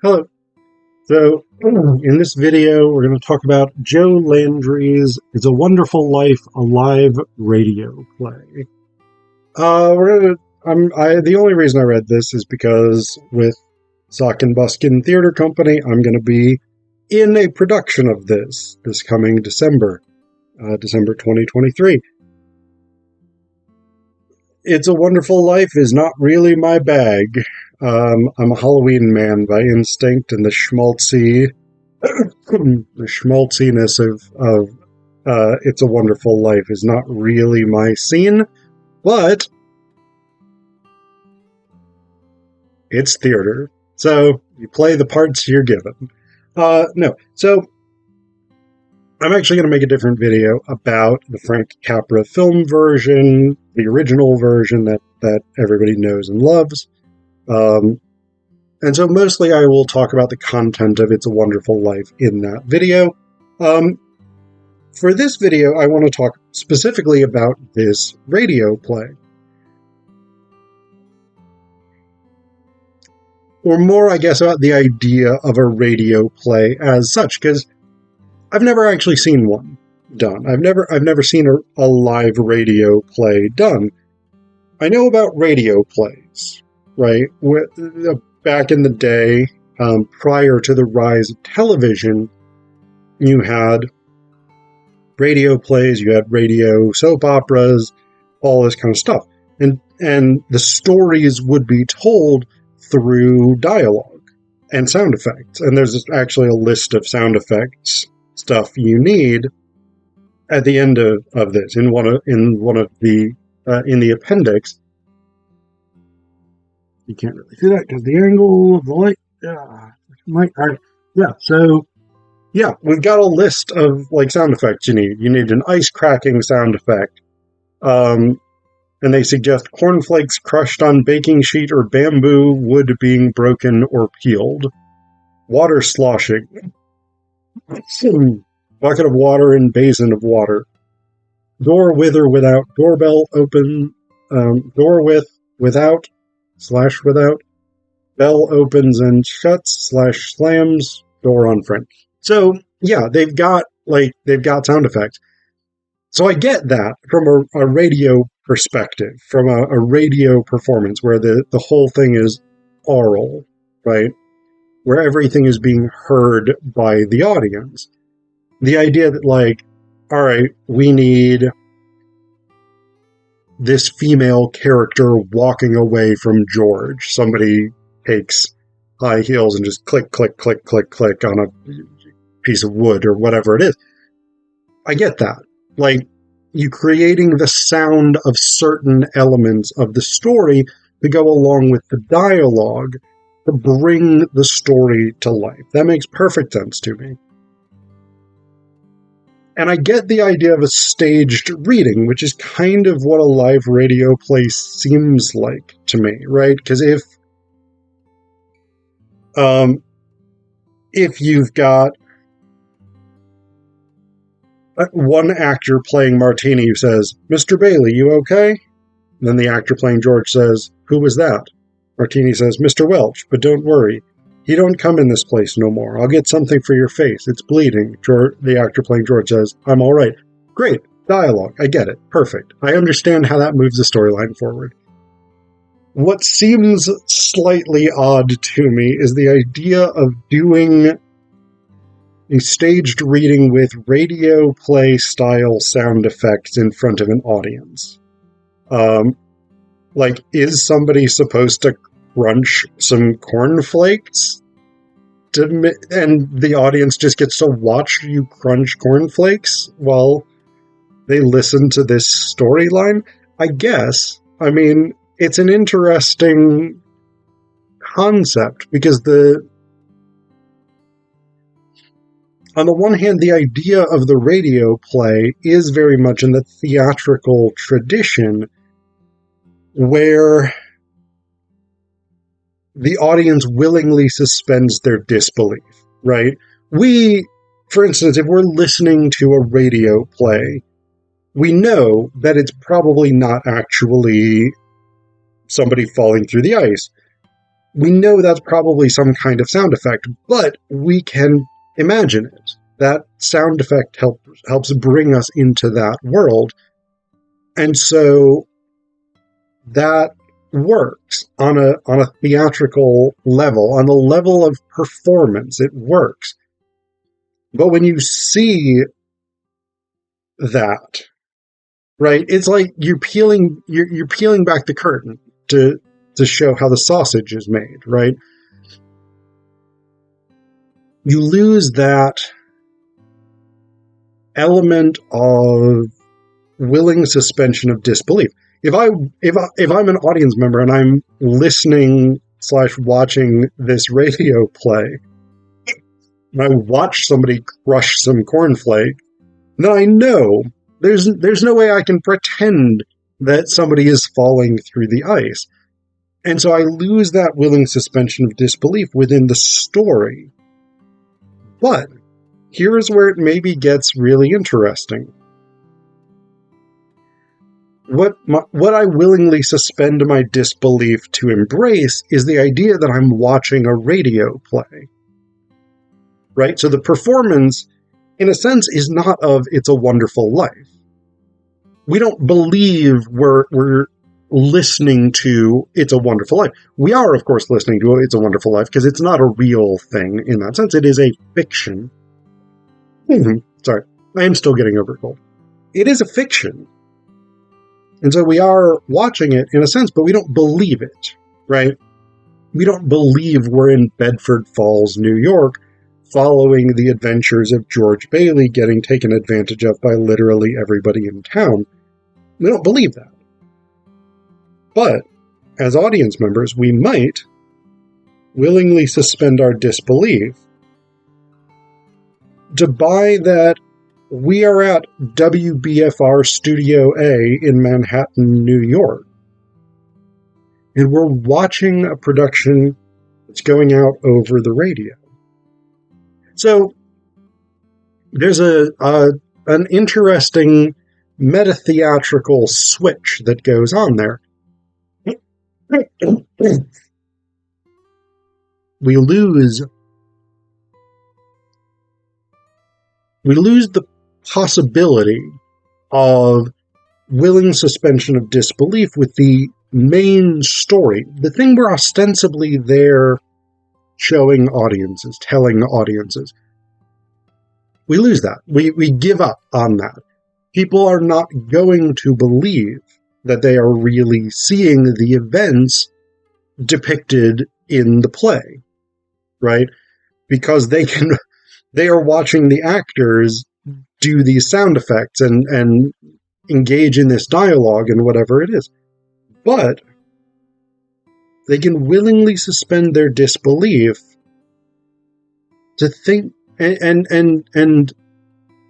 Hello. So, in this video, we're going to talk about Joe Landry's It's a Wonderful Life, a live radio play. The only reason I read this is because with Zapkin Buskin Theater Company, I'm going to be in a production of this coming December 2023. It's a Wonderful Life is not really my bag. I'm a Halloween man by instinct, and the schmaltziness of It's a Wonderful Life is not really my scene, but it's theater, so you play the parts you're given. So I'm actually going to make a different video about the Frank Capra film version, the original version that everybody knows and loves. And so mostly I will talk about the content of It's a Wonderful Life in that video. For this video, I want to talk specifically about this radio play. Or more, I guess, about the idea of a radio play as such, because I've never actually seen one done. I've never seen a live radio play done. I know about radio plays, right? Back in the day, prior to the rise of television, you had radio plays, you had radio soap operas, all this kind of stuff. And the stories would be told through dialogue and sound effects. And there's actually a list of sound effects stuff you need at the end of this in the appendix. You can't really see that because the angle of the light. We've got a list of sound effects you need. You need an ice cracking sound effect. And they suggest cornflakes crushed on baking sheet or bamboo, wood being broken or peeled. Water sloshing. Bucket of water and basin of water. Door with or without. Doorbell open. Door without. /without, bell opens and shuts /slams, door on front. So yeah, they've got sound effects. So I get that from a radio perspective, from a radio performance where the whole thing is oral, right? Where everything is being heard by the audience. The idea that all right, we need this female character walking away from George. Somebody takes high heels and just click, click, click, click, click on a piece of wood or whatever it is. I get that. You creating the sound of certain elements of the story to go along with the dialogue to bring the story to life. That makes perfect sense to me. And I get the idea of a staged reading, which is kind of what a live radio play seems like to me, right? Because if you've got one actor playing Martini who says, "Mr. Bailey, you okay?" And then the actor playing George says, "Who was that?" Martini says, "Mr. Welch, but don't worry. He don't come in this place no more. I'll get something for your face. It's bleeding." The actor playing George says, "I'm all right." Great. Dialogue. I get it. Perfect. I understand how that moves the storyline forward. What seems slightly odd to me is the idea of doing a staged reading with radio play style sound effects in front of an audience. Is somebody supposed to crunch some cornflakes and the audience just gets to watch you crunch cornflakes while they listen to this storyline? I guess. I mean, it's an interesting concept because on the one hand, the idea of the radio play is very much in the theatrical tradition where the audience willingly suspends their disbelief, right? For instance, if we're listening to a radio play, we know that it's probably not actually somebody falling through the ice. we know that's probably some kind of sound effect, but we can imagine it. That sound effect helps bring us into that world. And so that works on a theatrical level, on the level of performance. It works. But when you see that, right, it's like you're peeling back the curtain to show how the sausage is made, right? You lose that element of willing suspension of disbelief. If I'm an audience member and I'm listening / watching this radio play, and I watch somebody crush some cornflake, then I know there's no way I can pretend that somebody is falling through the ice. And so I lose that willing suspension of disbelief within the story. But here's where it maybe gets really interesting. What I willingly suspend my disbelief to embrace is the idea that I'm watching a radio play. Right? So the performance, in a sense, is not of It's a Wonderful Life. We don't believe we're listening to It's a Wonderful Life. We are, of course, listening to It's a Wonderful Life because it's not a real thing in that sense. It is a fiction. Sorry, I am still getting over a cold. It is a fiction. And so we are watching it in a sense, but we don't believe it, right? We don't believe we're in Bedford Falls, New York, following the adventures of George Bailey getting taken advantage of by literally everybody in town. We don't believe that. But as audience members, we might willingly suspend our disbelief to buy that we are at WBFR Studio A in Manhattan, New York, and we're watching a production that's going out over the radio. So there's an interesting meta-theatrical switch that goes on there. We lose the possibility of willing suspension of disbelief with the main story, the thing we're ostensibly there showing audiences, telling audiences. We lose that. We give up on that. People are not going to believe that they are really seeing the events depicted in the play, right? Because they are watching the actors do these sound effects and engage in this dialogue and whatever it is. But they can willingly suspend their disbelief to think and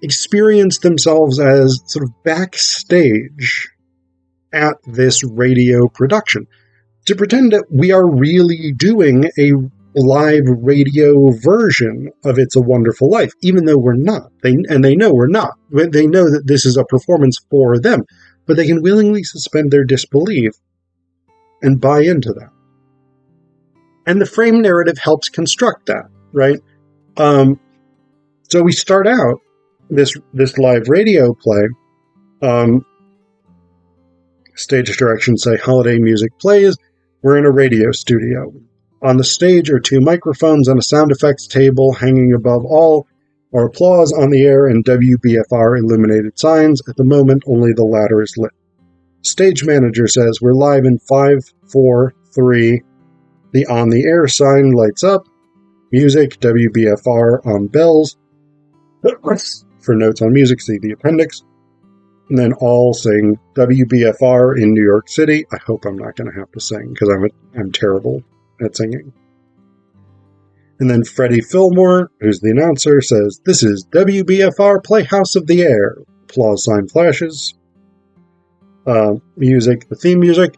experience themselves as sort of backstage at this radio production, to pretend that we are really doing a live radio version of It's a Wonderful Life, even though we're not. They know we're not. They know that this is a performance for them, but they can willingly suspend their disbelief and buy into that. And the frame narrative helps construct that, right? So we start out this live radio play. Stage directions say holiday music plays. We're in a radio studio. On the stage are 2 microphones and a sound effects table. Hanging above all are applause on the air and WBFR illuminated signs. At the moment, only the latter is lit. Stage manager says, "We're live in 5, 4, 3. The on the air sign lights up. Music, WBFR on bells. For notes on music, see the appendix." And then all sing WBFR in New York City. I hope I'm not going to have to sing because I'm terrible at singing. And then Freddie Fillmore, who's the announcer, says, "This is WBFR Playhouse of the Air." Applause sign flashes. Music, the theme music.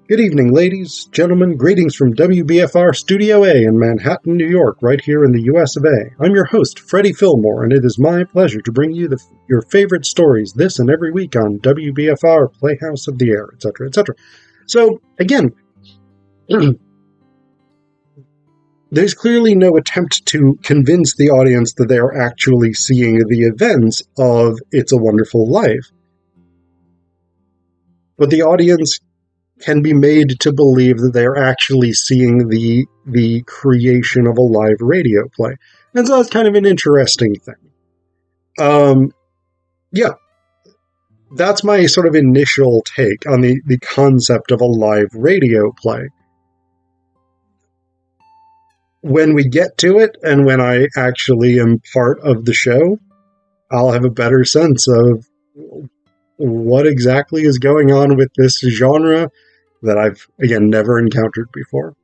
"Good evening, ladies, gentlemen. Greetings from WBFR Studio A in Manhattan, New York, right here in the US of A. I'm your host, Freddie Fillmore, and it is my pleasure to bring you your favorite stories this and every week on WBFR Playhouse of the Air," etc., etc. So, again, there's clearly no attempt to convince the audience that they are actually seeing the events of It's a Wonderful Life. But the audience can be made to believe that they are actually seeing the creation of a live radio play. And so that's kind of an interesting thing. Yeah, that's my sort of initial take on the concept of a live radio play. When we get to it, and when I actually am part of the show, I'll have a better sense of what exactly is going on with this genre that I've, again, never encountered before.